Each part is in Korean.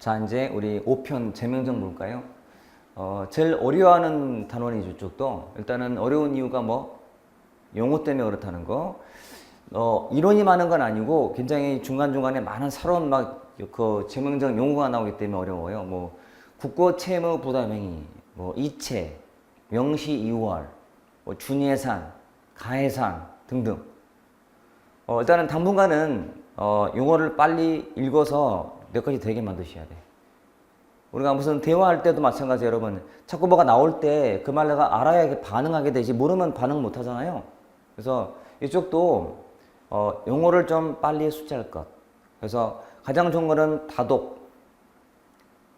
자, 이제 우리 5편 재명정 볼까요? 제일 어려워하는 단원이죠, 이쪽도. 일단은 어려운 이유가 뭐, 용어 때문에 그렇다는 거. 이론이 많은 건 아니고, 굉장히 중간중간에 많은 새로운 재명정 용어가 나오기 때문에 어려워요. 뭐, 국고 채무 부담행위, 뭐, 이체, 명시 이월, 뭐, 준예산, 가해산 등등. 일단은 당분간은, 용어를 빨리 읽어서 몇 가지 되게 만드셔야 돼. 우리가 무슨 대화할 때도 마찬가지 여러분. 자꾸 뭐가 나올 때 그 말 내가 알아야 반응하게 되지 모르면 반응 못 하잖아요. 그래서 이쪽도 용어를 좀 빨리 숙지할 것. 그래서 가장 좋은 거는 다독.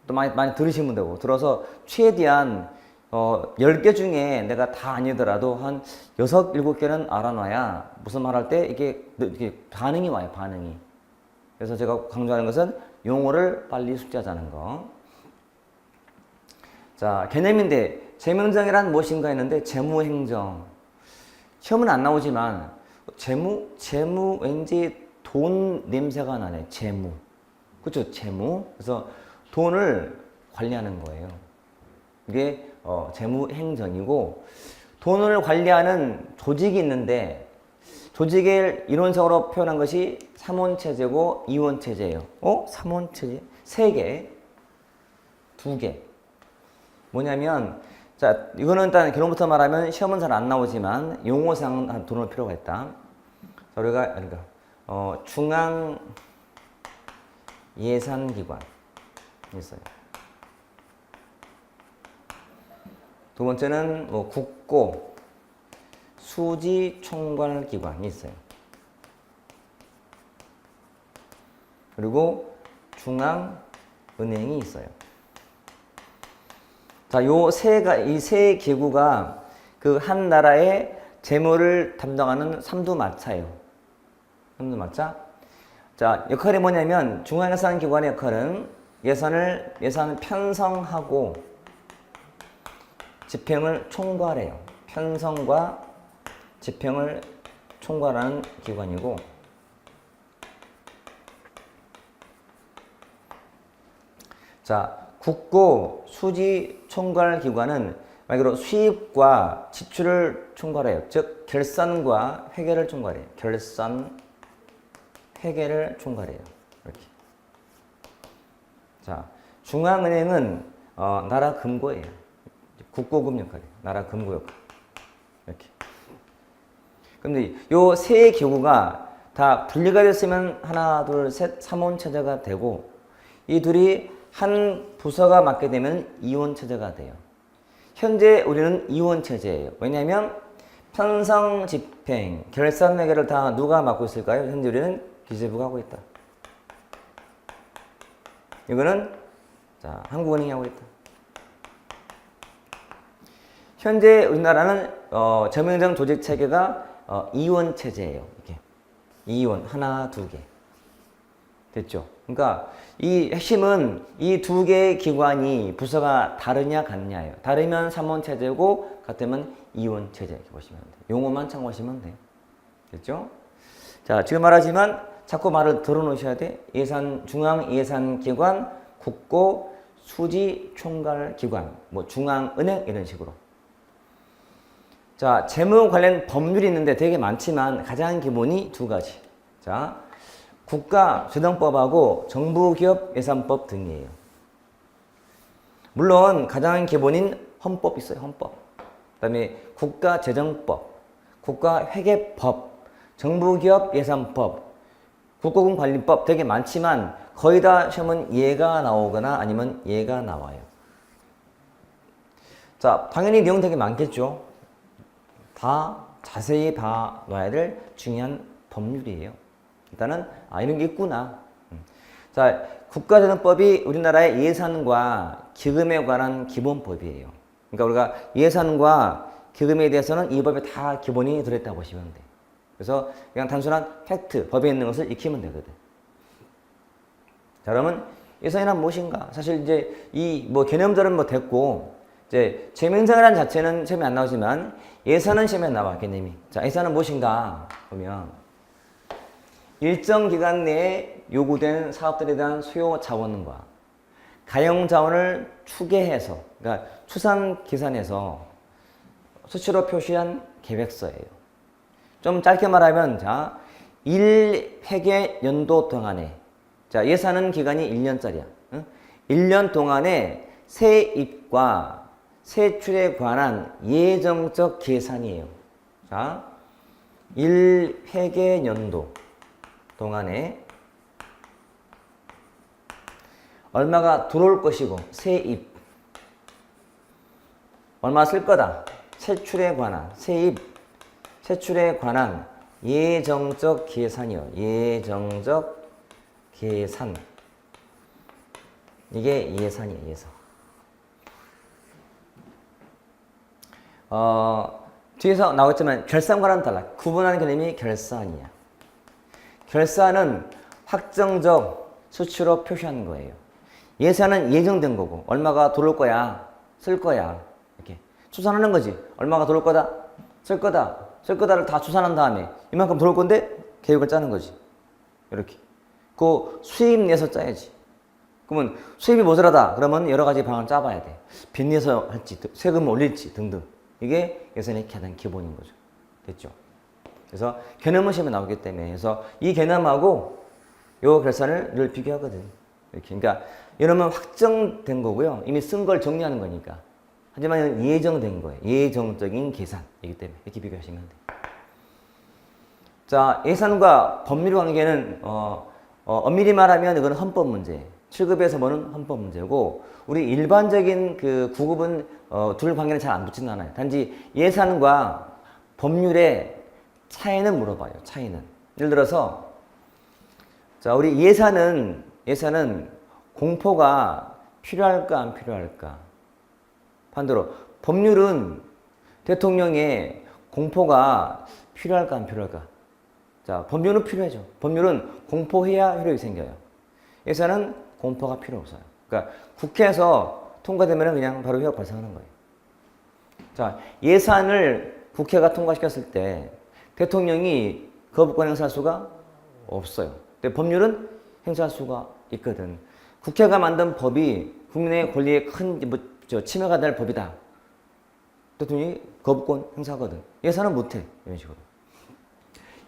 또 많이 들으시면 되고 들어서 최대한 10개 중에 내가 다 아니더라도 한 6, 7개는 알아놔야 무슨 말 할 때 이게 반응이 와요. 반응이. 그래서 제가 강조하는 것은 용어를 빨리 숙지하자는 거. 자, 개념인데 재명정이란 무엇인가 했는데 재무행정. 시험은 안 나오지만 재무 왠지 돈 냄새가 나네. 재무. 그렇죠? 재무. 그래서 돈을 관리하는 거예요. 이게 재무행정이고 돈을 관리하는 조직이 있는데 조직을 이론적으로 표현한 것이 3원체제고 2원체제예요. 3원체제? 3개, 2개. 뭐냐면, 자, 이거는 일단 결론부터 말하면 시험은 잘 안 나오지만 용어상 돈을 필요가 있다. 자, 우리가, 중앙 예산기관 있어요. 두 번째는 뭐 국고, 수지총괄기관이 있어요. 그리고 중앙은행이 있어요. 자, 이 세 기구가 그 한 나라의 재무를 담당하는 삼두마차예요. 삼두마차. 자, 역할이 뭐냐면 중앙예산기관의 역할은 예산을 편성하고 집행을 총괄해요. 편성과 집행을 총괄하는 기관이고 자, 국고 수지 총괄 기관은 말 그대로 수입과 지출을 총괄해요. 즉 결산과 회계를 총괄해요. 결산, 회계를 총괄해요. 이렇게. 자, 중앙은행은 나라 금고예요. 국고금 역할이에요. 나라 금고 역할. 이렇게. 근데 요 세 기구가 다 분리가 됐으면 하나, 둘, 셋, 3원 체제가 되고 이 둘이 한 부서가 맡게 되면 2원 체제가 돼요. 현재 우리는 2원 체제예요. 왜냐하면 편성, 집행, 결산, 회계를 다 누가 맡고 있을까요? 현재 우리는 기재부가 하고 있다. 이거는 자, 한국은행이 하고 있다. 현재 우리나라는 재무행정 조직 체계가 2원 체제예요. 이게 2원 하나, 2개 됐죠. 그러니까 이 핵심은 이 2개의 기관이 부서가 다르냐 같냐예요. 다르면 3원 체제고 같으면 2원 체제 이렇게 보시면 돼요. 용어만 참고하시면 돼요. 됐죠? 자, 지금 말하지만 자꾸 말을 들어놓으셔야 돼. 중앙예산기관, 국고, 수지총괄기관, 뭐 중앙은행 이런 식으로. 자, 재무 관련 법률이 있는데 되게 많지만 가장 기본이 2가지. 자, 국가재정법하고 정부기업예산법 등이에요. 물론 가장 기본인 헌법 있어요. 헌법. 그 다음에 국가재정법, 국가회계법, 정부기업예산법, 국고금관리법 되게 많지만 거의 다 시험은 얘가 나오거나 아니면 얘가 나와요. 자, 당연히 내용 되게 많겠죠. 다 자세히 봐놔야 될 중요한 법률이에요. 일단은 이런 게 있구나. 자, 국가재정법이 우리나라의 예산과 기금에 관한 기본법이에요. 그러니까 우리가 예산과 기금에 대해서는 이 법에 다 기본이 들어있다고 보시면 돼. 그래서 그냥 단순한 팩트, 법에 있는 것을 익히면 되거든. 자, 그러면 예산이란 무엇인가? 사실 이제 이 개념들은 됐고 이제 재명정이라는 자체는 시험에 안 나오지만 예산은 시험에 나와 개념이. 자, 예산은 무엇인가 보면 일정 기간 내에 요구되는 사업들에 대한 수요 자원과 가용자원을 추계해서, 그러니까 추산 계산해서 수치로 표시한 계획서예요. 좀 짧게 말하면, 자, 1회계 연도 동안에, 자, 예산은 기간이 1년짜리야. 응? 1년 동안에 세입과 세출에 관한 예정적 계산이에요. 자, 1회계 연도 동안에 얼마가 들어올 것이고, 세입 얼마 쓸 거다. 세출에 관한, 세입, 세출에 관한 예정적 계산이요. 예정적 계산. 이게 예산이에요, 예산. 뒤에서 나왔지만 결산과는 달라. 구분하는 개념이 결산이야. 결산은 확정적 수치로 표시하는 거예요. 예산은 예정된 거고, 얼마가 들어올 거야, 쓸 거야. 이렇게 추산하는 거지. 얼마가 들어올 거다, 쓸 거다, 쓸 거다를 다 추산한 다음에 이만큼 들어올 건데 계획을 짜는 거지. 이렇게. 그 수입 내서 짜야지. 그러면 수입이 모자라다. 그러면 여러 가지 방안을 짜봐야 돼. 빚 내서 할지, 세금을 올릴지 등등. 이게 예산의 가장 기본인 거죠. 됐죠? 그래서 개념은 시험에 나오기 때문에, 그래서 이 개념하고 요 결산을 늘 비교하거든. 이렇게. 그러니까 이러면 확정된 거고요. 이미 쓴 걸 정리하는 거니까. 하지만 예정된 거예요. 예정적인 계산이기 때문에 이렇게 비교하시면 돼요. 자, 예산과 법률 관계는 엄밀히 말하면 이거는 헌법 문제. 7급에서 보는 헌법 문제고, 우리 일반적인 그 9급은 둘 관계는 잘 안 붙진 않아요. 단지 예산과 법률의 차이는 물어봐요. 차이는. 예를 들어서, 자, 우리 예산은 공포가 필요할까 안 필요할까? 반대로 법률은 대통령의 공포가 필요할까 안 필요할까? 자, 법률은 필요하죠. 법률은 공포해야 효력이 생겨요. 예산은 공포가 필요 없어요. 그러니까 국회에서 통과되면 그냥 바로 효력 발생하는 거예요. 자, 예산을 국회가 통과시켰을 때 대통령이 거부권 행사할 수가 없어요. 근데 법률은 행사할 수가 있거든. 국회가 만든 법이 국민의 권리에 큰 침해가 될 법이다. 대통령이 거부권 행사하거든. 예산은 못해. 이런 식으로.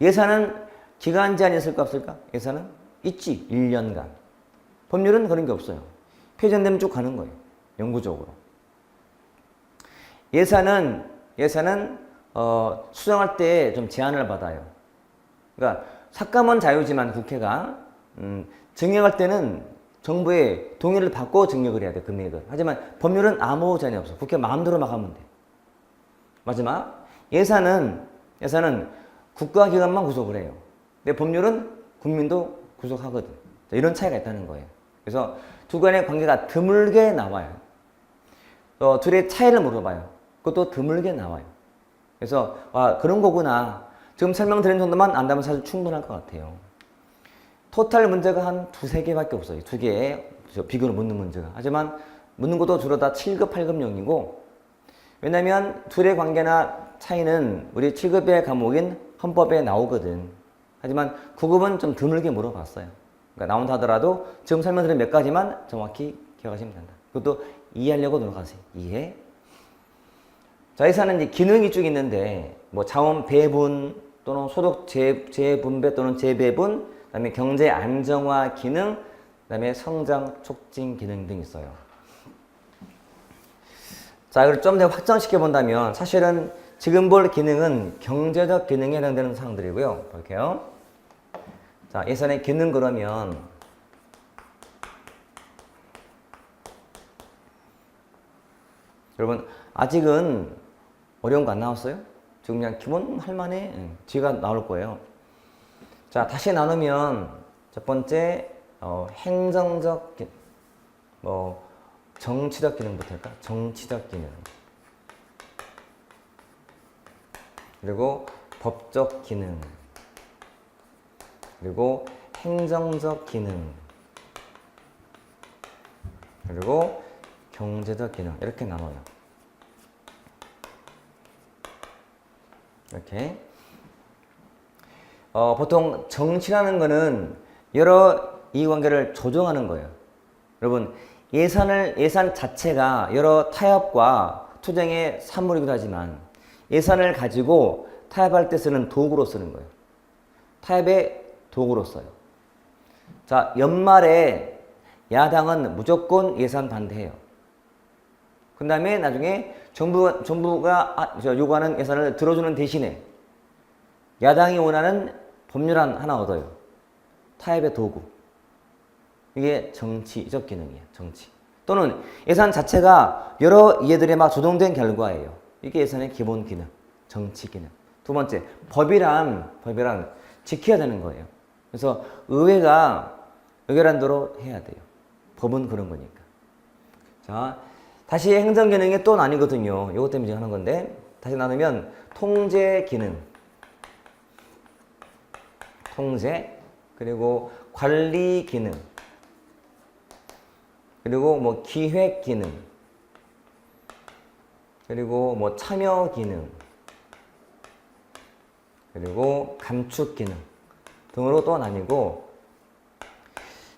예산은 기간 제한이 있을까 없을까? 예산은 있지. 1년간. 법률은 그런 게 없어요. 폐지되면 쭉 가는 거예요. 영구적으로. 예산은 수정할 때 좀 제한을 받아요. 그러니까 삭감은 자유지만 국회가 증액할 때는 정부의 동의를 받고 증액을 해야 돼, 금액을. 하지만 법률은 아무 제한이 없어. 국회 마음대로 막 하면 돼. 마지막, 예산은 국가기관만 구속을 해요. 근데 법률은 국민도 구속하거든. 이런 차이가 있다는 거예요. 그래서 두 간의 관계가 드물게 나와요. 둘의 차이를 물어봐요. 그것도 드물게 나와요. 그래서 그런 거구나. 지금 설명드린 정도만 안다면 사실 충분할 것 같아요. 토탈 문제가 한 두세 개밖에 없어요. 두 개의 비교로 묻는 문제가. 하지만 묻는 것도 주로 다 7급, 8급용이고, 왜냐면 둘의 관계나 차이는 우리 7급의 과목인 헌법에 나오거든. 하지만 9급은 좀 드물게 물어봤어요. 그러니까 나온다 하더라도 지금 설명드린 몇 가지만 정확히 기억하시면 된다. 그것도 이해하려고 노력하세요. 이해. 자, 예산은 이제 기능이 쭉 있는데, 뭐 자원 배분 또는 소득 재분배 또는 재배분, 그다음에 경제 안정화 기능, 그다음에 성장 촉진 기능 등 있어요. 자, 이걸 좀 더 확장시켜 본다면 사실은 지금 볼 기능은 경제적 기능에 해당되는 사항들이고요. 볼게요. 자, 예산의 기능 그러면 여러분 아직은 어려운 거 안 나왔어요? 지금 그냥 기본 할만해. 뒤가 나올 거예요. 자, 다시 나누면 첫 번째 행정적 정치적 기능부터 할까? 정치적 기능. 그리고 법적 기능. 그리고 행정적 기능. 그리고 경제적 기능. 이렇게 나눠요. 이렇게. 보통 정치라는 거는 여러 이해관계를 조정하는 거예요. 여러분, 예산 자체가 여러 타협과 투쟁의 산물이기도 하지만 예산을 가지고 타협할 때 쓰는 도구로 쓰는 거예요. 타협의 도구로 써요. 자, 연말에 야당은 무조건 예산 반대해요. 그 다음에 나중에 정부가 요구하는 예산을 들어주는 대신에 야당이 원하는 법률안 하나 얻어요. 타협의 도구. 이게 정치적 기능이에요. 정치. 또는 예산 자체가 여러 이해들에 막 조정된 결과예요. 이게 예산의 기본 기능. 정치 기능. 두 번째, 법이란 지켜야 되는 거예요. 그래서 의회가 의결한 대로 해야 돼요. 법은 그런 거니까. 자, 다시 행정 기능이 또 나뉘거든요. 이것 때문에 하는 건데, 다시 나누면 통제 기능, 통제, 그리고 관리 기능, 그리고 뭐 기획 기능, 그리고 뭐 참여 기능, 그리고 감축 기능 등으로 또 나뉘고,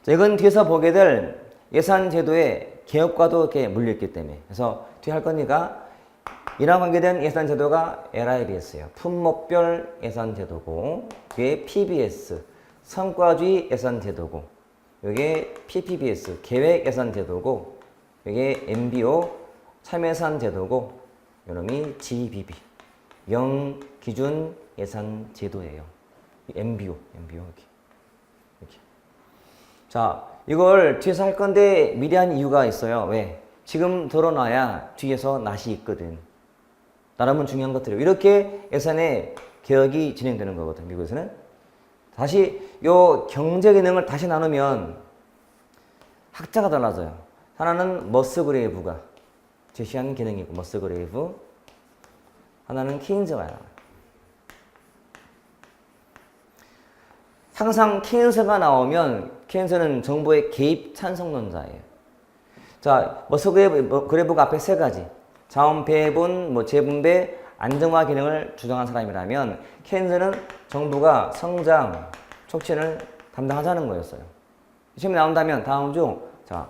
이건 뒤에서 보게 될 예산 제도의 개혁과도 이렇게 물려있기 때문에, 그래서 뒤에 할 거니까 이랑 관계된 예산 제도가 LIBS예요. 품목별 예산 제도고, 이게 PBS, 성과주의 예산 제도고, 이게 PPBS, 계획 예산 제도고, 이게 MBO, 참여예산 제도고, 이놈이 GBB, 영기준 예산 제도예요. MBO 이렇게. 자, 이걸 뒤에서 할 건데 미리 한 이유가 있어요. 왜? 지금 들어놔야 뒤에서 낯이 있거든. 나라면 중요한 것들이에요. 이렇게 예산의 개혁이 진행되는 거거든, 미국에서는. 다시 요 경제 기능을 다시 나누면 학자가 달라져요. 하나는 머스그레이브가 제시한 기능이고, 머스그레이브. 하나는 케인즈가 나와요. 항상 케인스가 나오면 케인스는 정부의 개입 찬성론자예요. 자, 머스그레이브가 앞에 세 가지. 자원 배분, 재분배, 안정화 기능을 주장한 사람이라면 케인스는 정부가 성장, 촉진을 담당하자는 거였어요. 시험에 나온다면 다음 중, 자,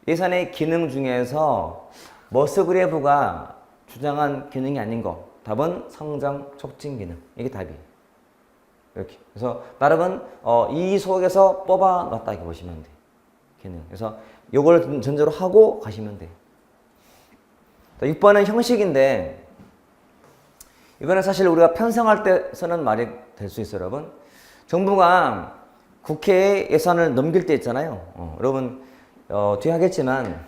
예산의 기능 중에서 머스그레이브가 주장한 기능이 아닌 거. 답은 성장 촉진 기능. 이게 답이에요. 이렇게. 그래서 나름은 이 속에서 뽑아 놨다 이렇게 보시면 돼. 기능. 그래서 요걸 전제로 하고 가시면 돼. 6번은 형식인데, 이거는 사실 우리가 편성할 때 쓰는 말이 될 수 있어요, 여러분. 정부가 국회에 예산을 넘길 때 있잖아요. 여러분, 뒤에 하겠지만,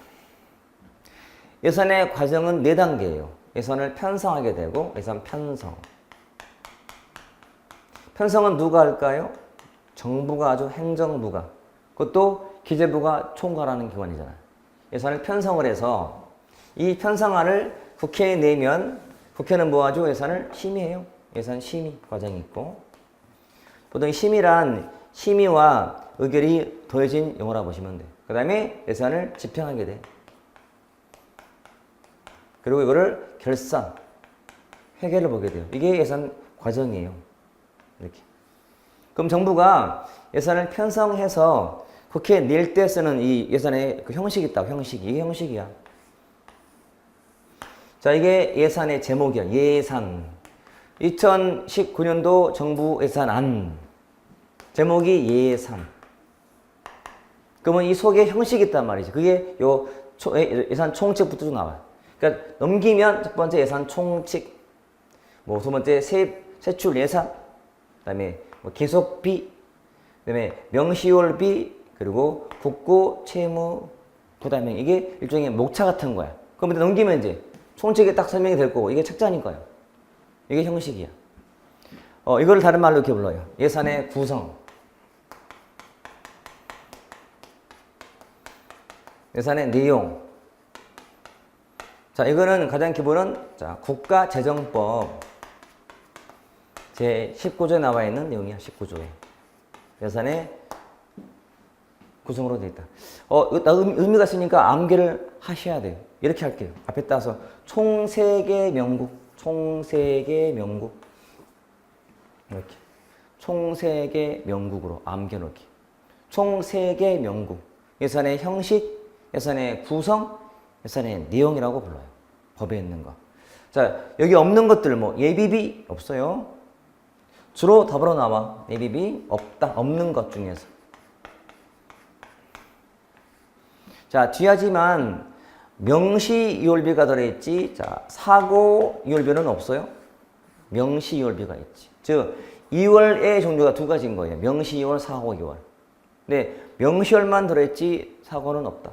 예산의 과정은 4단계예요. 예산을 편성하게 되고, 예산 편성. 편성은 누가 할까요? 정부가 하죠. 행정부가. 그것도 기재부가 총괄하는 기관이잖아요. 예산을 편성을 해서 이 편성안을 국회에 내면 국회는 뭐 하죠? 예산을 심의해요. 예산 심의 과정이 있고, 보통 심의란 심의와 의결이 더해진 용어라 보시면 돼요. 그 다음에 예산을 집행하게 돼. 그리고 이거를 결산, 회계를 보게 돼요. 이게 예산 과정이에요. 이렇게. 그럼 정부가 예산을 편성해서 국회에 낼 때 쓰는 이 예산의 그 형식이 있다고, 형식이. 이게 형식이야. 자, 이게 예산의 제목이야. 예산. 2019년도 정부 예산안. 제목이 예산. 그러면 이 속에 형식이 있단 말이지. 그게 요 예산 총칙부터 나와요. 그러니까 넘기면 첫 번째 예산 총칙, 두 번째 세출 예산, 그다음에 계속비, 그다음에 명시월비, 그리고 국고 채무 부담행. 이게 일종의 목차 같은 거야. 그럼 넘기면 이제 총칙에 딱 설명이 될 거고, 이게 책자니까요. 이게 형식이야. 이거를 다른 말로 이렇게 불러요. 예산의 구성. 예산의 내용. 자, 이거는 가장 기본은, 자, 국가재정법 제 19조에 나와 있는 내용이야. 19조에. 예산의 구성으로 되어 있다. 의미가 있으니까 암기를 하셔야 돼요. 이렇게 할게요. 앞에 따서 총세계 명국, 총세계 명국. 이렇게. 총세계 명국으로 암겨 놓기. 총세계 명국. 예산의 형식, 예산의 구성, 예산의 내용이라고 불러요. 법에 있는 거. 자, 여기 없는 것들 뭐 예비비 없어요. 주로 답으로 나와. 예비비 없다. 없는 것 중에서. 자, 뒤하지만 명시이월비가 들어있지. 자, 사고이월비는 없어요. 명시이월비가 있지. 즉 2월의 종류가 두 가지인 거예요. 명시이월, 사고이월. 근데 명시월만 들어있지 사고는 없다.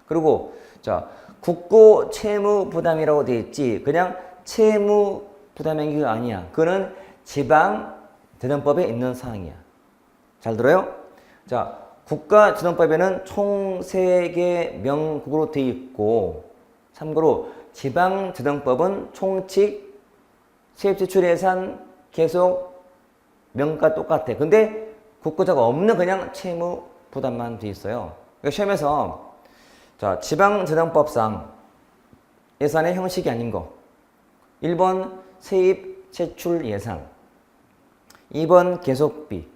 그리고 자, 국고 채무 부담이라고 되어 있지. 그냥 채무 부담행위가 아니야. 그거는 지방재정법에 있는 사항이야. 잘 들어요? 자, 국가재정법에는 총 3개 명국으로 되어 있고, 참고로 지방재정법은 총칙, 세입지출예산 계속 명가 똑같아. 근데 국고자가 없는 그냥 채무 부담만 돼 있어요. 그러니까 시험에서 자, 지방재정법상 예산의 형식이 아닌 거. 1번 세입 제출 예산, 2번 계속비,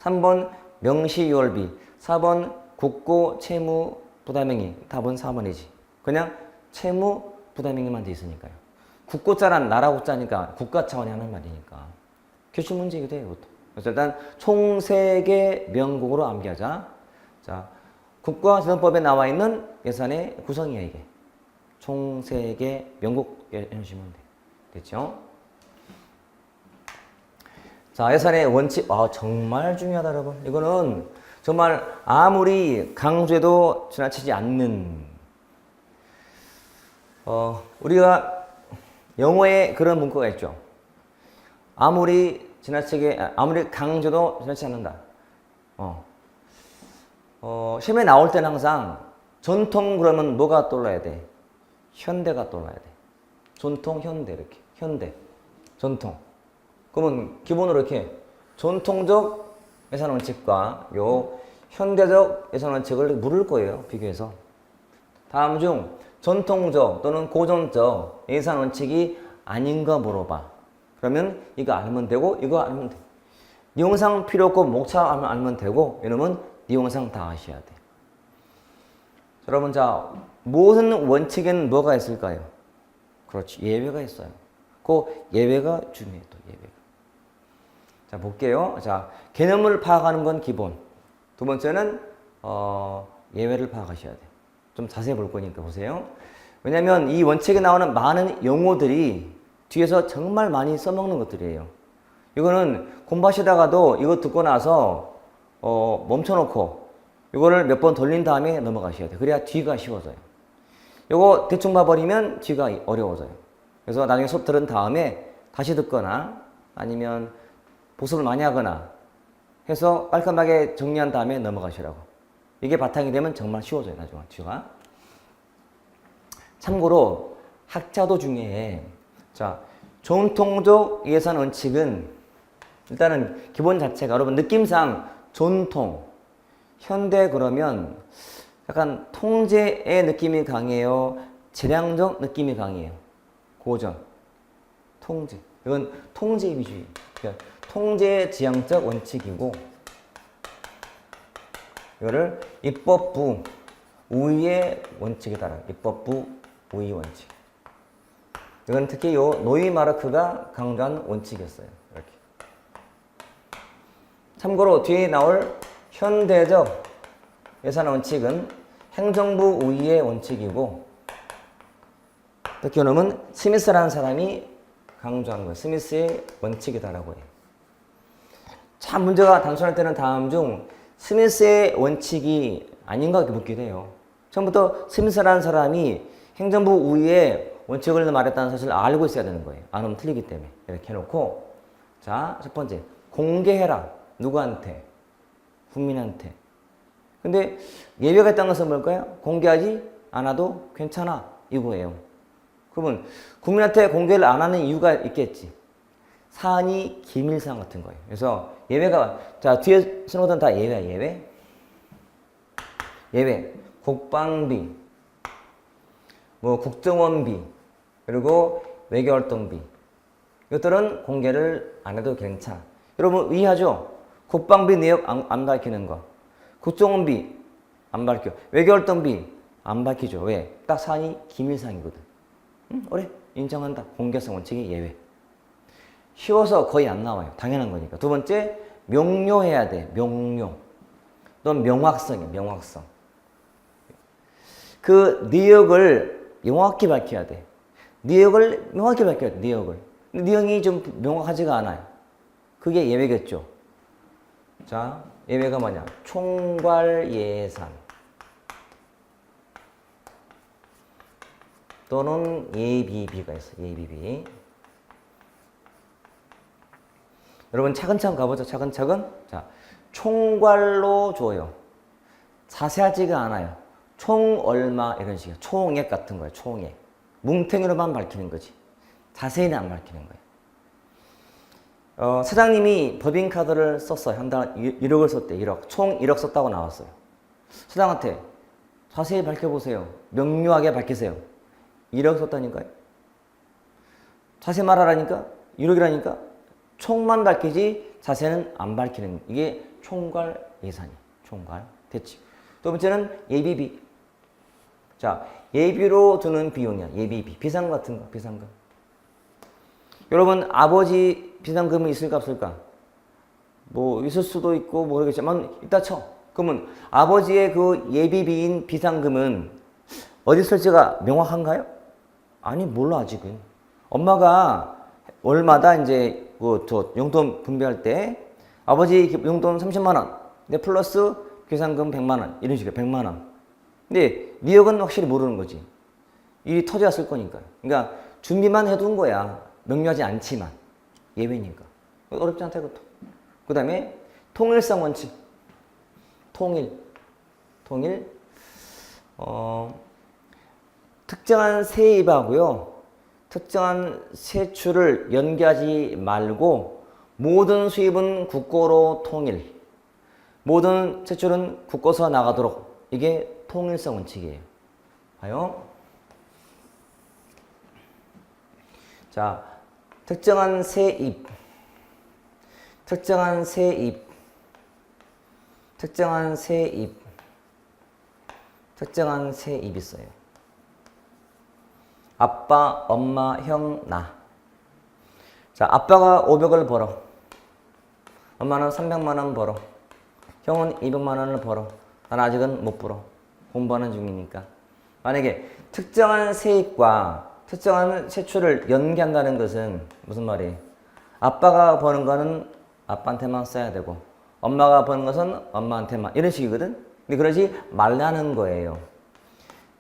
3번 명시이월비, 4번 국고 채무 부담행위. 답은 4번이지. 그냥 채무 부담행위만 돼 있으니까요. 국고자란 나라 국자니까 국가 차원이 하는 말이니까. 교실 문제이기도 해요, 이것도. 그래서 일단 총 3개 명국으로 암기하자. 자, 국가재정법에 나와 있는 예산의 구성이야, 이게. 총 3개 명국 해주시면 돼. 됐죠? 자, 예산의 원칙. 아, 정말 중요하다, 여러분. 이거는 정말 아무리 강조해도 지나치지 않는, 우리가 영어에 그런 문구가 있죠. 아무리 강조도 지나치지 않는다. 시험에 나올 때는 항상 전통 그러면 뭐가 떠올라야 돼? 현대가 떠올라야 돼. 전통, 현대 이렇게. 현대, 전통. 그러면 기본으로 이렇게 전통적 예산 원칙과 요 현대적 예산 원칙을 물을 거예요. 비교해서. 다음 중 전통적 또는 고전적 예산 원칙이 아닌 거 물어봐. 그러면 이거 알면 되고 이거 알면 돼. 이 영상 필요 없고 목차 알면 되고 이러면 이 영상 다 아셔야 돼. 여러분, 자, 무슨 원칙에는 뭐가 있을까요? 그렇지, 예외가 있어요. 그 예외가 중요해. 또 예외가. 자, 볼게요. 자, 개념을 파악하는 건 기본. 두 번째는 예외를 파악하셔야 돼. 좀 자세히 볼 거니까 보세요. 왜냐면 이 원칙에 나오는 많은 용어들이 뒤에서 정말 많이 써먹는 것들이에요. 이거는 공부하시다가도 이거 듣고 나서 멈춰놓고 이거를 몇 번 돌린 다음에 넘어가셔야 돼요. 그래야 뒤가 쉬워져요. 이거 대충 봐버리면 뒤가 어려워져요. 그래서 나중에 수업 들은 다음에 다시 듣거나 아니면 복습을 많이 하거나 해서 깔끔하게 정리한 다음에 넘어가시라고. 이게 바탕이 되면 정말 쉬워져요. 나중에 뒤가. 참고로 학자도 중에 자, 전통적 예산 원칙은 일단은 기본 자체가 여러분 느낌상 전통, 현대 그러면 약간 통제의 느낌이 강해요? 재량적 느낌이 강해요? 고전, 통제. 이건 통제 위주의. 그러니까 통제 지향적 원칙이고 이거를 입법부 우위의 원칙에 따라 입법부 우위 원칙. 이건 특히 요 노이마르크가 강조한 원칙이었어요. 이렇게. 참고로 뒤에 나올 현대적 예산 원칙은 행정부 우위의 원칙이고 특히 이놈은 스미스라는 사람이 강조한 거예요. 스미스의 원칙이다라고 해요. 참 문제가 단순할 때는 다음 중 스미스의 원칙이 아닌가 이렇게 묻기도 해요. 처음부터 스미스라는 사람이 행정부 우위의 원칙을 말했다는 사실을 알고 있어야 되는 거예요. 안 하면 틀리기 때문에. 이렇게 해놓고 자, 첫 번째 공개해라. 누구한테? 국민한테. 근데 예외가 있다는 것은 뭘까요? 공개하지 않아도 괜찮아 이거예요. 그러면 국민한테 공개를 안 하는 이유가 있겠지. 사안이 기밀사항 같은 거예요. 그래서 예외가 자 뒤에 쓰는 것은 다 예외야. 예외 국방비 뭐 국정원비 그리고 외교활동비 이것들은 공개를 안 해도 괜찮아. 여러분 이해하죠? 국방비 내역 안 밝히는 거, 국정원비 안 밝혀, 외교활동비 안 밝히죠. 왜? 딱 사안이 기밀사항이거든. 그래, 인정한다. 공개성 원칙이 예외. 쉬워서 거의 안 나와요. 당연한 거니까. 두 번째, 명료해야 돼. 명료. 또는 명확성이에요. 명확성. 그 내역을 명확히 밝혀야 돼. 내역을 명확히 밝혀야 돼. 내역을. 근데 내용이 좀 명확하지가 않아요. 그게 예외겠죠. 자, 예외가 뭐냐? 총괄 예산 또는 예비비가 있어. 예비비. 여러분 차근차근 가보죠. 차근차근. 자, 총괄로 줘요. 자세하지가 않아요. 총 얼마 이런 식이에요. 총액 같은 거예요. 총액. 뭉탱이로만 밝히는 거지. 자세히는 안 밝히는 거예요. 사장님이 법인카드를 썼어요. 한 달 1억을 썼대. 1억. 총 1억 썼다고 나왔어요. 사장한테 자세히 밝혀보세요. 명료하게 밝히세요. 1억 썼다니까요. 자세히 말하라니까. 1억이라니까. 총만 밝히지 자세는 안 밝히는 이게 총괄 예산이에요. 총괄. 됐지. 두 번째는 예비비. 자, 예비로 드는 비용이야. 예비비. 비상금 같은 거. 비상금. 여러분 아버지 비상금이 있을까 없을까? 뭐 있을 수도 있고 모르겠지만 이따 쳐. 그러면 아버지의 그 예비비인 비상금은 어디 쓸지가 명확한가요? 아니 몰라 아직은. 엄마가 월마다 이제 저 용돈 분배할 때 아버지 용돈 30만 원, 근데 플러스 비상금 100만 원 이런 식으로 100만 원. 근데 내역은 확실히 모르는 거지. 일이 터졌을 거니까. 그러니까 준비만 해둔 거야. 명료하지 않지만 예외니까. 어렵지 않다 이것도. 그 다음에 통일성 원칙. 통일. 특정한 세입하고요. 특정한 세출을 연계하지 말고 모든 수입은 국고로 통일. 모든 세출은 국고서 나가도록. 이게 통일성 원칙이에요. 봐요. 자, 특정한 세입 있어요. 아빠, 엄마, 형, 나. 자, 아빠가 500을 벌어. 엄마는 300만 원 벌어. 형은 200만 원을 벌어. 난 아직은 못 벌어. 공부하는 중이니까. 만약에 특정한 세입과 특정한 세출을 연계한다는 것은 무슨 말이에요? 아빠가 버는 거는 아빠한테만 써야 되고 엄마가 버는 것은 엄마한테만 이런 식이거든? 근데 그러지 말라는 거예요.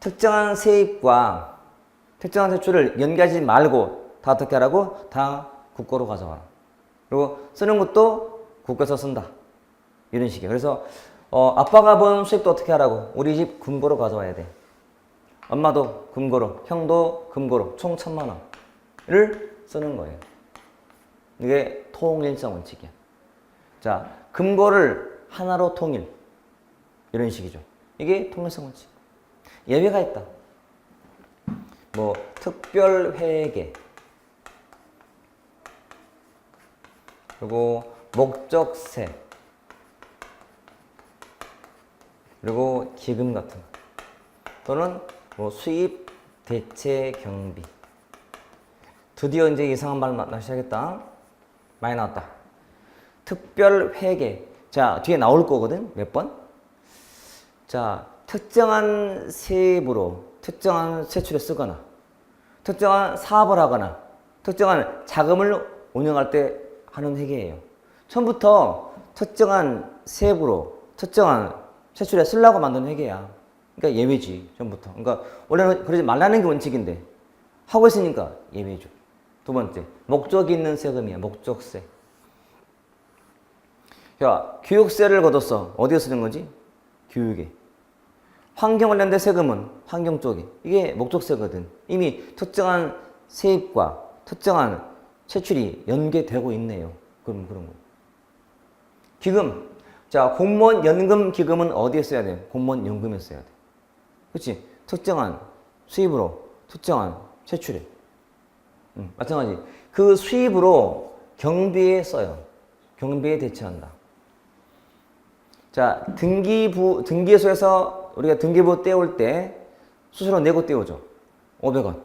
특정한 세입과 특정한 세출을 연계하지 말고 다 어떻게 하라고? 다 국고로 가져와라. 그리고 쓰는 것도 국고에서 쓴다. 이런 식이에요. 그래서 아빠가 번 수입도 어떻게 하라고? 우리 집 금고로 가져와야 돼. 엄마도 금고로, 형도 금고로 총 1,000만 원을 쓰는 거예요. 이게 통일성 원칙이야. 자, 금고를 하나로 통일. 이런 식이죠. 이게 통일성 원칙. 예외가 있다. 뭐 특별회계 그리고 목적세 그리고 기금 같은 거 또는 뭐 수입 대체 경비. 드디어 이제 이상한 말 나오기 시작했다. 많이 나왔다. 특별회계. 자, 뒤에 나올 거거든. 몇 번? 자, 특정한 세입으로 특정한 세출에 쓰거나 특정한 사업을 하거나 특정한 자금을 운영할 때 하는 회계예요. 처음부터 특정한 세입으로 특정한 세출에 쓰려고 만든 회계야. 그러니까 예외지. 처음부터. 그러니까 원래는 그러지 말라는 게 원칙인데 하고 있으니까 예외죠. 두 번째, 목적이 있는 세금이야. 목적세. 자, 교육세를 걷었어. 어디에 쓰는 거지? 교육에. 환경 관련된 세금은 환경 쪽에. 이게 목적세거든. 이미 특정한 세입과 특정한 세출이 연계되고 있네요. 그럼 그런 거. 기금. 자, 공무원 연금 기금은 어디에 써야 돼요? 공무원 연금에 써야 돼. 그렇지? 특정한 수입으로 특정한 세출에. 마찬가지. 그 수입으로 경비에 써요. 경비에 대체한다. 자, 등기소에서 우리가 등기부 떼올 때 수수료 내고 떼어줘. 500원.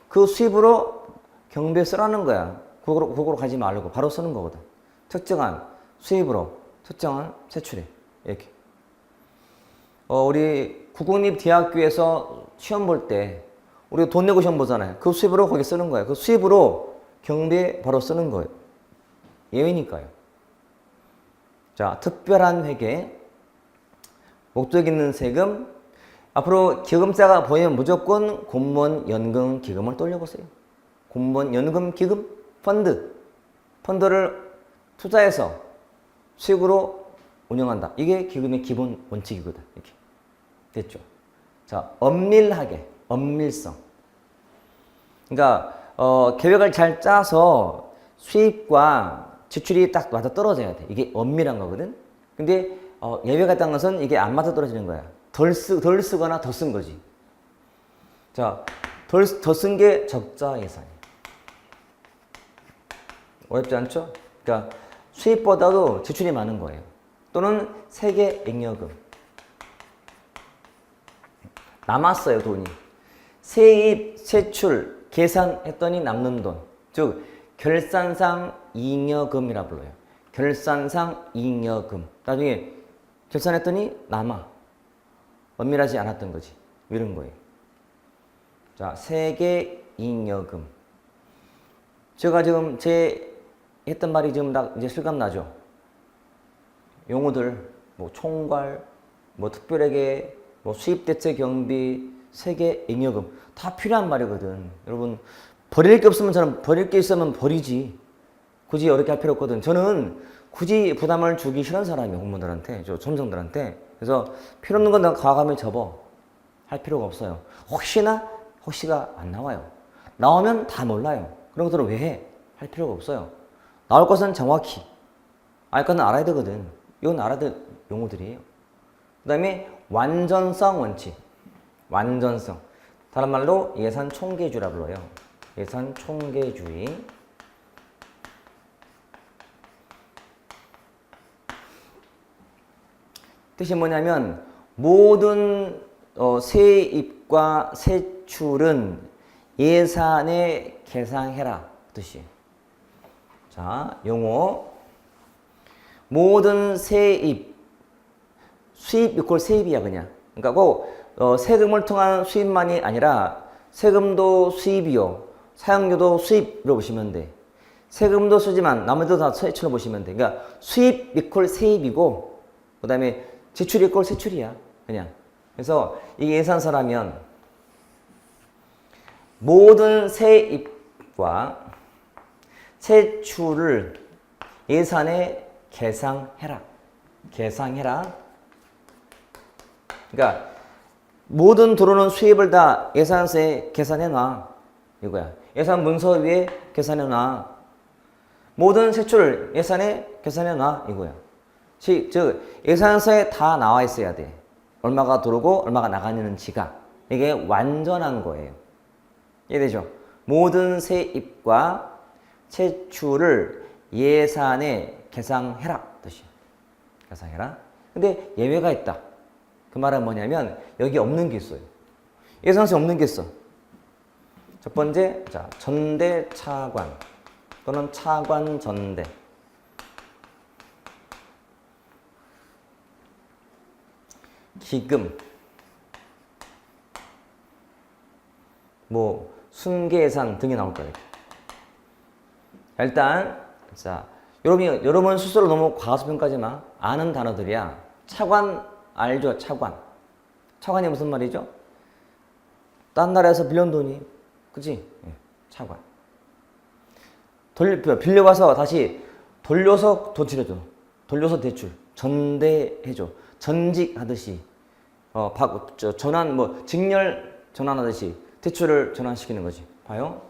그 수입으로 경비에 쓰라는 거야. 그거로 가지 말고 바로 쓰는 거거든. 특정한 수입으로 특정한 세출에 이렇게. 우리 국공립대학교에서 시험 볼 때 우리가 돈 내고 시험 보잖아요. 그 수입으로 거기 쓰는 거예요. 그 수입으로 경비에 바로 쓰는 거예요. 예외니까요. 자, 특별한 회계, 목적 있는 세금. 앞으로 기금자가 보이면 무조건 공무원 연금 기금을 돌려보세요. 공무원 연금 기금 펀드를 투자해서 수익으로 운영한다. 이게 기금의 기본 원칙이거든. 이렇게 됐죠. 자, 엄밀하게, 엄밀성. 그러니까 계획을 잘 짜서 수입과 지출이 딱 맞아 떨어져야 돼. 이게 엄밀한 거거든. 근데 예외가 있다는 것은 이게 안 맞아 떨어지는 거야. 덜 쓰거나 더 쓴 거지. 자, 더 쓴 게 적자 예산이야. 어렵지 않죠? 그러니까 수입보다도 지출이 많은 거예요. 또는 세계 잉여금. 남았어요, 돈이. 세입, 세출, 계산했더니 남는 돈. 즉, 결산상 잉여금이라 불러요. 결산상 잉여금. 나중에 결산했더니 남아. 엄밀하지 않았던 거지. 이런 거예요. 자, 세계 잉여금. 제가 지금 했던 말이 지금 이제 실감 나죠? 용어들, 뭐 총괄, 뭐 특별회계, 뭐 수입대체 경비, 세계 잉여금 다 필요한 말이거든. 여러분 버릴 게 없으면 저는 버릴 게 있으면 버리지. 굳이 어렵게 할 필요 없거든. 저는 굳이 부담을 주기 싫은 사람이에요. 공무원들한테, 저 수험생들한테. 그래서 필요 없는 건 내가 과감히 접어. 할 필요가 없어요. 혹시가 안 나와요. 나오면 다 몰라요. 그런 것들은 왜 해? 할 필요가 없어요. 나올 것은 정확히. 알 것은 알아야 되거든. 이건 알아야 될 용어들이에요. 그 다음에 완전성 원칙. 완전성. 다른 말로 예산 총계주라 불러요. 예산 총계주의. 뜻이 뭐냐면 모든 세입과 세출은 예산에 계상해라 뜻이. 자, 용어. 모든 세입, 수입 이퀄 세입이야 그냥. 그러니까 세금을 통한 수입만이 아니라 세금도 수입이요, 사용료도 수입으로 보시면 돼. 세금도 쓰지만 나머지도 다 세출로 보시면 돼. 그러니까 수입 이퀄 세입이고 그 다음에 지출 이퀄 세출이야 그냥. 그래서 이게 예산서라면 모든 세입과 세출을 예산에 계상해라. 계상해라. 그러니까 모든 들어오는 수입을 다 예산서에 계산해놔. 이거야. 예산 문서 위에 계산해놔. 모든 세출 예산에 계산해놔. 이거야. 즉 예산서에 다 나와 있어야 돼. 얼마가 들어오고 얼마가 나가는지가. 이게 완전한 거예요. 이해되죠? 모든 세입과 세출을 예산에 계상해라 뜻이야. 계상해라. 근데 예외가 있다. 그 말은 뭐냐면 여기 없는 게 있어요. 예산서에 없는 게 있어. 첫 번째, 자, 전대 차관 또는 차관 전대. 기금, 뭐 순계예산 등이 나올 거예요. 일단 자, 여러분 스스로 너무 과소평가하지 마. 아는 단어들이야. 차관 알죠? 차관. 차관이 무슨 말이죠? 딴 나라에서 빌려온 돈이, 그치? 차관. 빌려와서 다시 돌려서 도출해줘. 돌려서 대출. 전대해줘. 전직하듯이. 전환, 직렬 전환하듯이 대출을 전환시키는 거지. 봐요.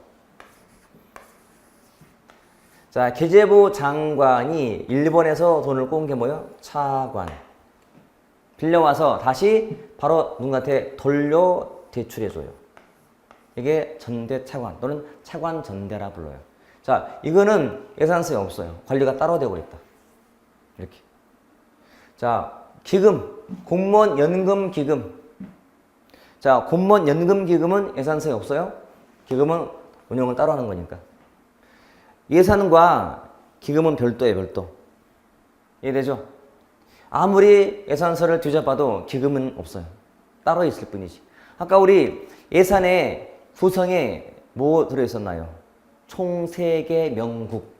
자, 계재부 장관이 일본에서 돈을 꿔온 게 뭐예요? 차관. 빌려와서 다시 바로 누군가한테 돌려 대출해줘요. 이게 전대차관 또는 차관전대라 불러요. 자, 이거는 예산서에 없어요. 관리가 따로 되고 있다. 이렇게. 자, 기금, 공무원 연금 기금. 자, 공무원 연금기금은 예산서에 없어요? 기금은 운영을 따로 하는 거니까. 예산과 기금은 별도예요, 별도. 이해되죠? 아무리 예산서를 뒤져봐도 기금은 없어요. 따로 있을 뿐이지. 아까 우리 예산의 구성에 뭐 들어있었나요? 총 3개 명국.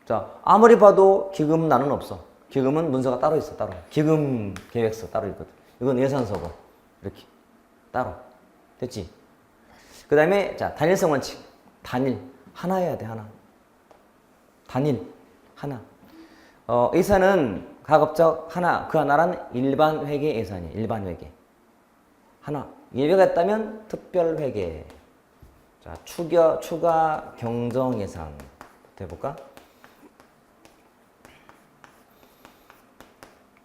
자, 아무리 봐도 기금 나는 없어. 기금은 문서가 따로 있어, 따로. 기금 계획서 따로 있거든. 이건 예산서고. 이렇게. 따로. 됐지? 그 다음에, 자, 단일성 원칙. 단일. 하나 해야 돼, 하나. 단일. 하나. 예산은 가급적 하나. 그 하나란 일반 회계 예산이에요. 일반 회계. 하나. 예외가 있다면 특별 회계. 자, 추가 경정 예산. 해볼까?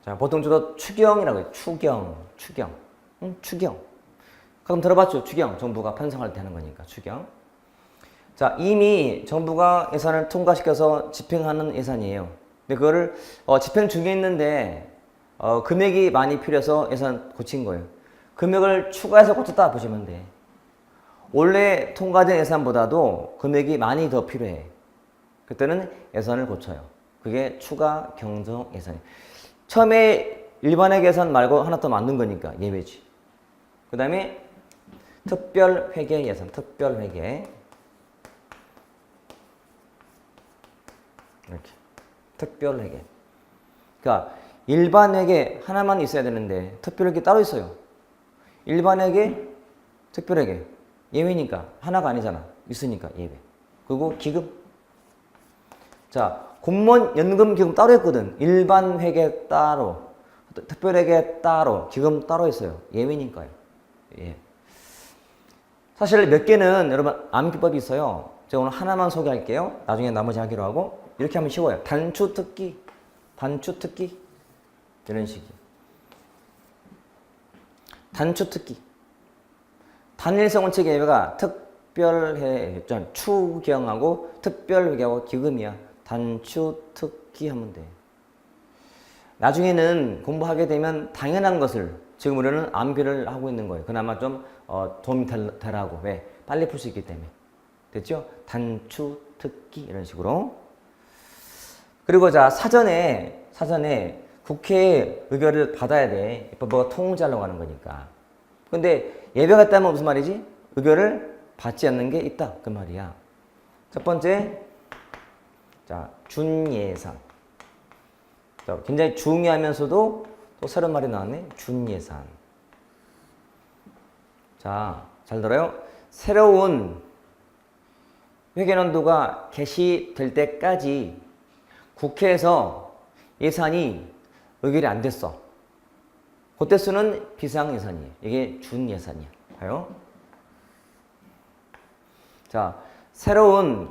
자, 보통 저도 추경이라고 해요. 추경. 응? 추경. 가끔 들어봤죠? 추경. 정부가 편성할 때 하는 거니까. 추경. 자, 이미 정부가 예산을 통과시켜서 집행하는 예산이에요. 근데 그거를 집행 중에 있는데 금액이 많이 필요해서 예산 고친 거예요. 금액을 추가해서 고쳤다 보시면 돼. 원래 통과된 예산보다도 금액이 많이 더 필요해. 그때는 예산을 고쳐요. 그게 추가 경정 예산이에요. 처음에 일반회계 예산 말고 하나 더 만든 거니까 예외지. 그 다음에 특별회계 예산, 특별회계. 이렇게. 특별회계. 그러니까 일반회계 하나만 있어야 되는데 특별회계 따로 있어요. 일반회계, 특별회계. 예외니까. 하나가 아니잖아. 있으니까 예외. 그리고 기금. 자, 공무원 연금기금 따로 있거든. 일반회계 따로, 특별회계 따로, 기금 따로 있어요. 예외니까요. 예. 사실 몇 개는 여러분 암기법이 있어요. 제가 오늘 하나만 소개할게요. 나중에 나머지 하기로 하고. 이렇게 하면 쉬워요. 단추특기, 단추특기. 이런 식이에요. 단추특기. 단일성 원칙의 예외가 특별회, 추경하고 특별회계하고 기금이야. 단추특기 하면 돼. 나중에는 공부하게 되면 당연한 것을 지금 우리는 암기를 하고 있는 거예요. 그나마 좀 도움이 되라고. 왜? 빨리 풀 수 있기 때문에. 됐죠? 단추특기 이런 식으로. 그리고 자, 사전에 국회의 의결을 받아야 돼. 법과 통제하려고 하는 거니까. 근데 예외가 있다면 무슨 말이지? 의결을 받지 않는 게 있다. 그 말이야. 첫 번째, 자, 준예산. 자, 굉장히 중요하면서도 또 새로운 말이 나왔네. 준예산. 자, 잘 들어요. 새로운 회계연도가 개시될 때까지 국회에서 예산이 의결이 안 됐어. 그때 쓰는 비상예산이에요. 이게 준예산이야. 봐요. 자, 새로운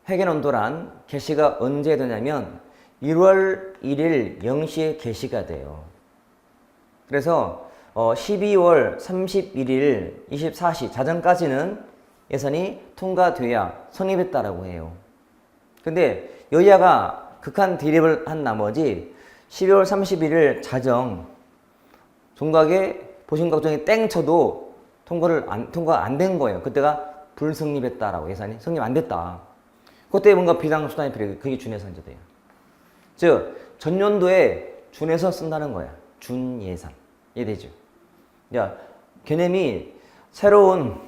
회계연도란 개시가 언제 되냐면 1월 1일 0시에 개시가 돼요. 그래서 12월 31일 24시 자정까지는 예산이 통과돼야 성립했다라고 해요. 근데 여야가 극한 대립을 한 나머지 12월 31일 자정 종각에 보신각정이 땡 쳐도 통과가 안 된 거예요. 그때가 불성립했다라고. 예산이 성립 안 됐다. 그때 뭔가 비상수단이 필요해요. 그게 준예산이 돼요. 즉 전년도에 준해서 쓴다는 거야. 준예산. 이해되죠? 야, 개념이 새로운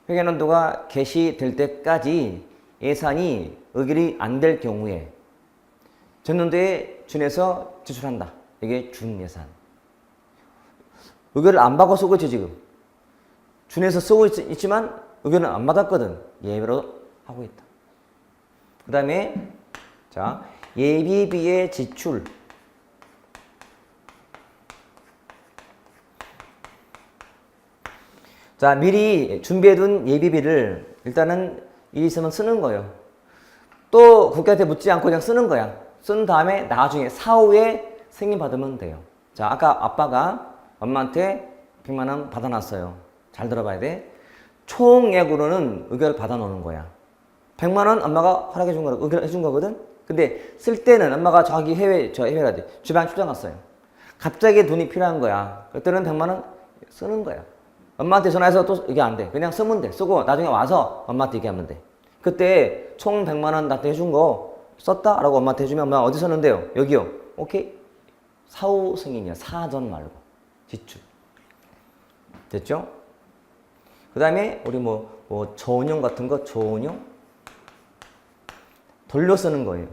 회계연도가 개시될 때까지 예산이 의결이 안 될 경우에 전년도에 준해서 지출한다. 이게 준예산. 의결을 안 받고 쓰고 있죠, 지금. 준해서 쓰고 있지만 의결은 안 받았거든. 예외로 하고 있다. 그 다음에 자, 예비비의 지출. 자, 미리 준비해둔 예비비를 일단은 일 있으면 쓰는 거예요. 또 국회한테 묻지 않고 그냥 쓰는 거야. 쓴 다음에 나중에 사후에 승인받으면 돼요. 자, 아까 아빠가 엄마한테 100만 원 받아놨어요. 잘 들어봐야 돼. 총액으로는 의결 받아놓는 거야. 100만 원 엄마가 허락해 준 거라 의결해 준 거거든. 근데 쓸 때는 엄마가 저기 해외라 돼. 주방 출장 갔어요. 갑자기 돈이 필요한 거야. 그때는 100만 원 쓰는 거야. 엄마한테 전화해서 또 이게 안 돼. 그냥 쓰면 돼. 쓰고 나중에 와서 엄마한테 얘기하면 돼. 그때 총 100만 원 나한테 해준 거 썼다? 라고 엄마한테 해주면 엄마 어디 썼는데요? 여기요. 오케이? 사후 승인이야. 사전 말고. 지출. 됐죠? 그 다음에 우리 뭐 전용 같은 거 전용 돌려 쓰는 거예요.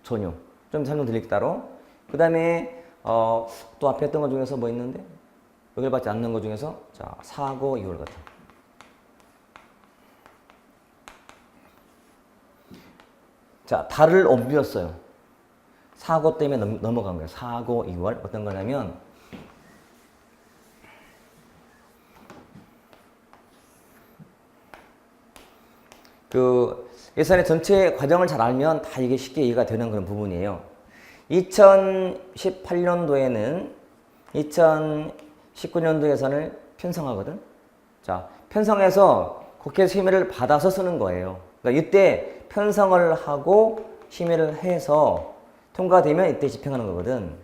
전용. 좀 설명드릴게요 따로. 그 다음에 또 앞에 했던 것 중에서 뭐 있는데 의결 받지 않는 것 중에서 자 사고 이월 같은 거. 자 달을 옮겼어요. 사고 때문에 넘어간 거예요. 사고 이월 어떤 거냐면 그 예산의 전체 과정을 잘 알면 다 이게 쉽게 이해가 되는 그런 부분이에요. 2018년도에는 2019년도 예산을 편성하거든. 자, 편성해서 국회 심의를 받아서 쓰는 거예요. 그러니까 이때 편성을 하고 심의를 해서 통과되면 이때 집행하는 거거든.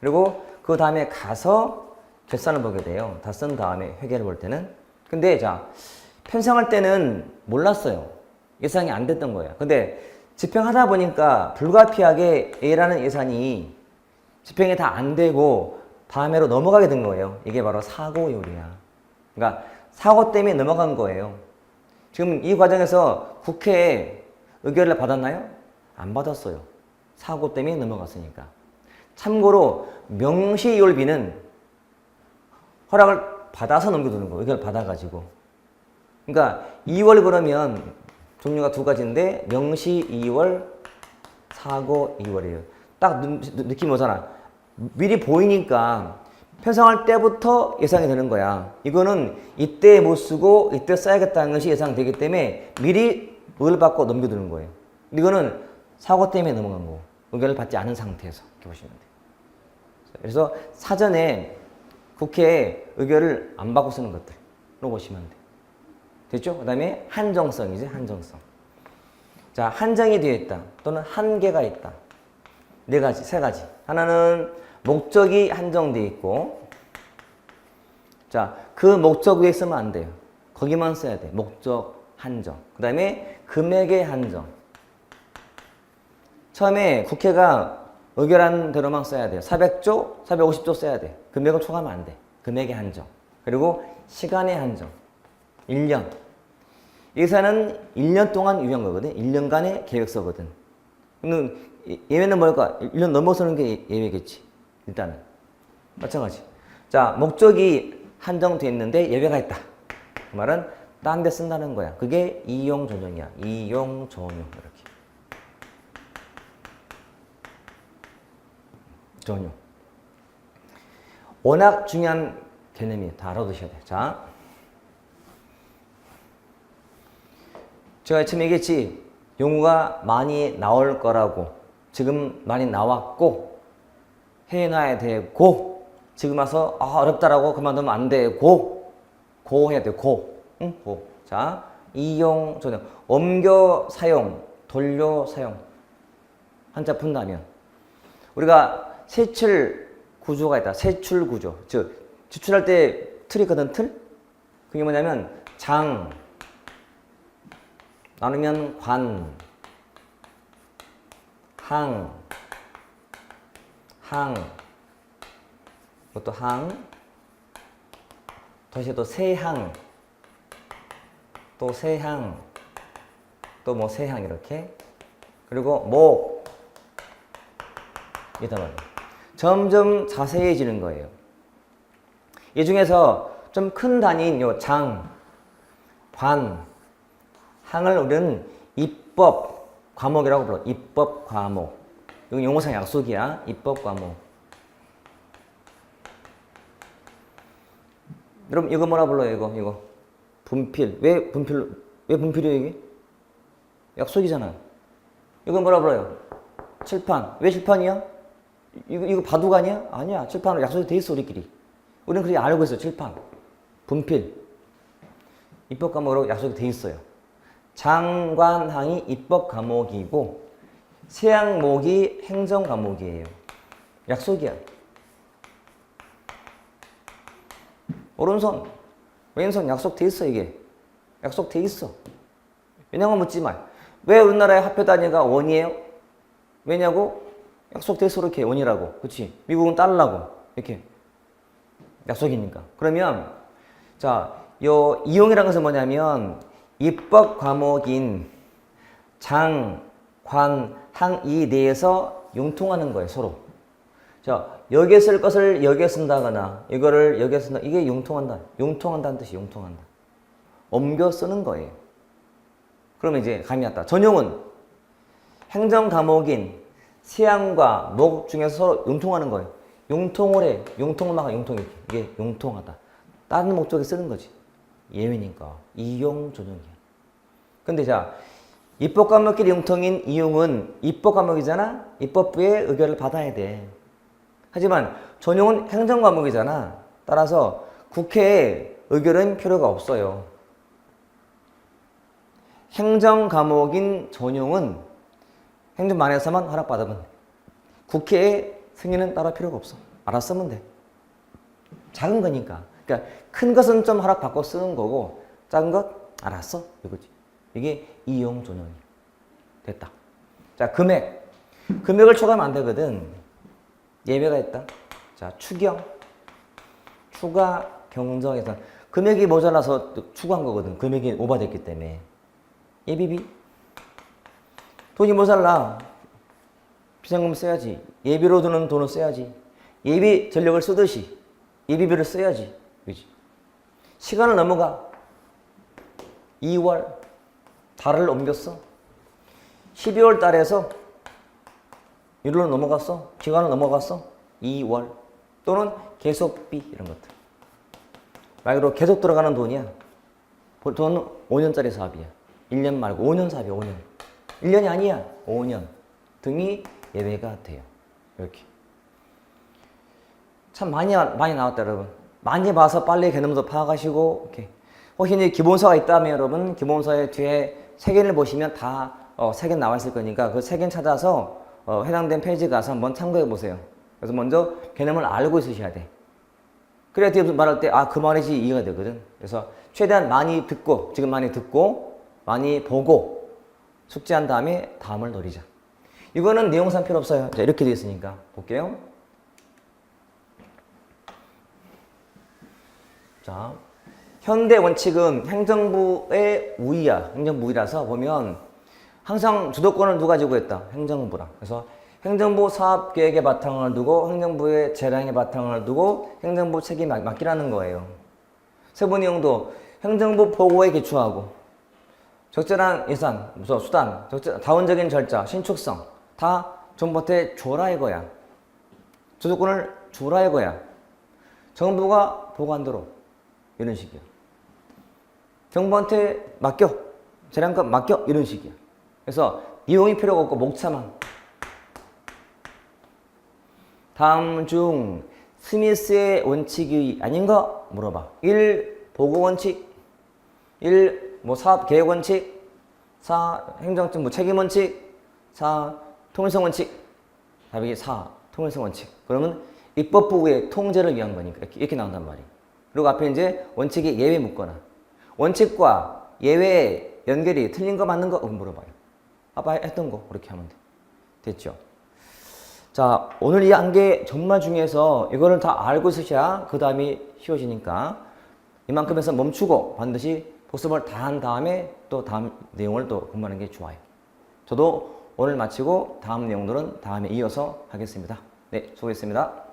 그리고 그 다음에 가서 결산을 보게 돼요. 다 쓴 다음에 회계를 볼 때는. 근데 자, 편성할 때는 몰랐어요. 예상이 안 됐던 거예요. 근데 집행하다 보니까 불가피하게 A라는 예산이 집행이 다 안 되고 다음해로 넘어가게 된 거예요. 이게 바로 사고율이야. 그러니까 사고 때문에 넘어간 거예요. 지금 이 과정에서 국회에 의결을 받았나요? 안 받았어요. 사고 때문에 넘어갔으니까. 참고로 명시이월비는 허락을 받아서 넘겨두는 거예요. 의결을 받아가지고. 그러니까 2월 그러면 종류가 두 가지인데 명시 2월, 사고 2월이에요. 딱 느낌 오잖아. 미리 보이니까 편성할 때부터 예상이 되는 거야. 이거는 이때 못 쓰고 이때 써야겠다는 것이 예상되기 때문에 미리 의결을 받고 넘겨두는 거예요. 이거는 사고 때문에 넘어간 거고 의결을 받지 않은 상태에서 이렇게 보시면 돼요. 그래서 사전에 국회에 의결을 안 받고 쓰는 것들로 보시면 돼요. 됐죠? 그 다음에 한정성이지, 한정성. 자, 한정이 되어 있다. 또는 한계가 있다. 네 가지, 세 가지. 하나는 목적이 한정되어 있고, 자, 그 목적 위에 쓰면 안 돼요. 거기만 써야 돼. 목적 한정. 그 다음에 금액의 한정. 처음에 국회가 의결한 대로만 써야 돼요. 400조, 450조 써야 돼. 금액을 초과하면 안 돼. 금액의 한정. 그리고 시간의 한정. 1년. 예산은 1년 동안 유효한 거거든. 1년간의 계획서거든. 그럼 예외는 뭘까? 1년 넘어서는 게 예외겠지. 일단은. 마찬가지. 자, 목적이 한정되어 있는데 예외가 있다. 그 말은 딴 데 쓴다는 거야. 그게 이용 전용이야. 이용 전용. 이렇게. 전용. 워낙 중요한 개념이 다 알아두셔야 돼. 자. 제가 처음에 얘기했지. 용어가 많이 나올 거라고. 지금 많이 나왔고 해놔야 되고 지금 와서 어렵다라고 그만두면 안 되고 고 해야 돼. 고. 응? 고. 자, 이용 전용. 옮겨 사용, 돌려 사용. 한자 푼다면 우리가 세출 구조가 있다. 세출 구조. 즉 지출할 때 틀이 있거든. 틀. 그게 뭐냐면 장 나누면 관, 항, 이것도 항, 도시에 또 세항, 또 세항, 또 뭐 세항 이렇게. 그리고 목, 이단 말이에요. 점점 자세해지는 거예요. 이 중에서 좀 큰 단위인 요 장, 관, 항을 우리는 입법 과목이라고 불러. 입법 과목. 이건 용어상 약속이야. 입법 과목. 여러분 이거 뭐라 불러요? 이거 분필. 왜 분필이에요 이게? 약속이잖아. 이거 뭐라 불러요? 칠판. 왜 칠판이야? 이거 바둑 아니야? 아니야. 칠판으로 약속이 돼 있어 우리끼리. 우리는 그렇게 알고 있어. 칠판. 분필. 입법 과목으로 약속이 돼 있어요. 장관항이 입법 과목이고 세항목이 행정 과목이에요. 약속이야. 오른손, 왼손 약속돼 있어, 이게. 약속돼 있어. 왜냐고 묻지 마. 왜 우리나라의 화폐 단위가 원이에요? 왜냐고? 약속돼 있어, 이렇게 원이라고. 그치? 미국은 달러라고. 이렇게. 약속이니까. 그러면, 자, 요 이용이라는 것은 뭐냐면, 입법 과목인 장, 관, 항, 이 내에서 융통하는 거예요, 서로. 자, 여기에 쓸 것을 여기에 쓴다거나, 이거를 여기에 쓴다. 이게 융통한다. 융통한다는 뜻이 융통한다. 옮겨 쓰는 거예요. 그러면 이제 감이 왔다. 전용은 행정 과목인 세양과 목 중에서 서로 융통하는 거예요. 융통을 해. 융통을 막아, 융통이. 이게 융통하다. 다른 목적에 쓰는 거지. 예외니까. 이용, 전용이야. 근데 자, 입법 과목끼리 융통인 이용은 입법 과목이잖아? 입법부의 의결을 받아야 돼. 하지만 전용은 행정 과목이잖아. 따라서 국회의 의결은 필요가 없어요. 행정 과목인 전용은 행정반에서만 허락받으면 돼. 국회의 승인은 따로 필요가 없어. 알아서 쓰면 돼. 작은 거니까. 그러니까 큰 것은 좀 허락받고 쓰는 거고 작은 것 알았어? 이거지. 이게 이용 전용이야. 됐다. 자, 금액. 금액을 초과하면 안 되거든. 예외가 있다. 자, 추경. 추가 경정 예산. 금액이 모자라서 추가한 거거든. 금액이 오버됐기 때문에. 예비비. 돈이 모자라. 비상금 써야지. 예비로 드는 돈을 써야지. 예비 전력을 쓰듯이 예비비를 써야지. 그지? 시간을 넘어가. 2월. 달을 옮겼어. 12월 달에서 1월로 넘어갔어. 기간을 넘어갔어. 2월. 또는 계속비 이런 것들. 말 그대로 계속 들어가는 돈이야. 돈은 5년짜리 사업이야. 1년 말고 5년 사업이야. 5년. 1년이 아니야. 5년 등이 예외가 돼요. 이렇게. 참 많이 나왔다 여러분. 많이 봐서 빨리 개념도 파악하시고 이렇게. 혹시 이제 기본서가 있다면 여러분 기본서의 뒤에 색연을 보시면 다 색연 나와 있을 거니까 그 색연 찾아서 해당된 페이지 가서 한번 참고해 보세요. 그래서 먼저 개념을 알고 있으셔야 돼. 그래야 뒤에 말할 때 아, 그 말이지 이해가 되거든. 그래서 최대한 많이 듣고 지금 많이 듣고 많이 보고 숙지한 다음에 다음을 노리자. 이거는 내용상 필요 없어요. 자, 이렇게 되어 있으니까 볼게요. 자, 현대 원칙은 행정부의 우위야. 행정부 우위라서 보면 항상 주도권을 누가 가지고 있다? 행정부라. 그래서 행정부 사업 계획의 바탕을 두고 행정부의 재량의 바탕을 두고 행정부 책임 맡기라는 거예요. 세부 내용도 행정부 보고에 기초하고 적절한 예산, 수단, 다원적인 절차, 신축성 다 정부한테 줘라 이거야. 주도권을 줘라 이거야. 정부가 보관도록 이런 식이야. 정부한테 맡겨. 재량값 맡겨. 이런 식이야. 그래서 비용이 필요가 없고 목차만. 다음 중 스미스의 원칙이 아닌가 물어봐. 1. 보고 원칙. 1. 사업 계획 원칙. 4. 행정정부 책임 원칙. 4. 통일성 원칙. 답이 4. 통일성 원칙. 그러면 입법부의 통제를 위한 거니까 이렇게 나온단 말이에요. 그리고 앞에 이제 원칙이 예외 묻거나 원칙과 예외의 연결이 틀린 거 맞는 거 물어봐요. 아빠 했던 거 그렇게 하면 돼. 됐죠? 자, 오늘 이 안개 정말 중요해서 이거를 다 알고 있으셔야 그 다음이 쉬워지니까 이만큼 해서 멈추고 반드시 복습을 다 한 다음에 또 다음 내용을 또 공부하는 게 좋아요. 저도 오늘 마치고 다음 내용들은 다음에 이어서 하겠습니다. 네, 수고했습니다.